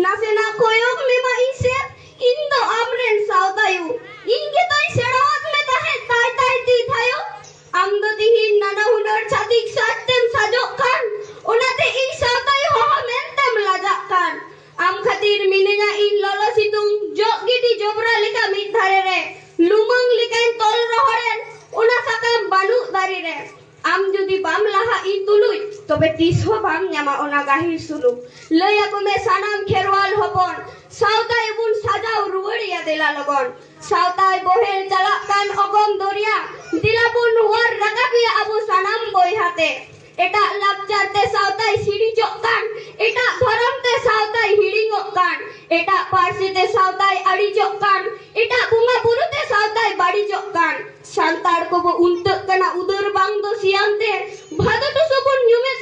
Nasena koyok lima isir indo amren sautayu inge toy serawat me tahe tai ti thayo amdo tihin nana hunar chatik satem sajokkan onate ing sautayu hoho mentem lajakkan am khatir minenya in lolo situng jok gidi jobra lika mid dhare re lumang likain tol rohoren ona sakam banu dari re am judi bam laha in tuluy tobe tisho bam nyama ona gahir suluk lay aku me sanam kherwal hopon sautai bun sajau ruwariya dela logon sautai bohel jalakkan ogom doria dilapun war rakabiya abu sanam boyhate eta lakcar te sautai sirijokkan eta dhorom te sautai hiringokkan eta parsi te sautai arijokkan eta bunga buru te sautai barijokkan santar ko bo untek kana udur bang do siante bhado to sobon nyume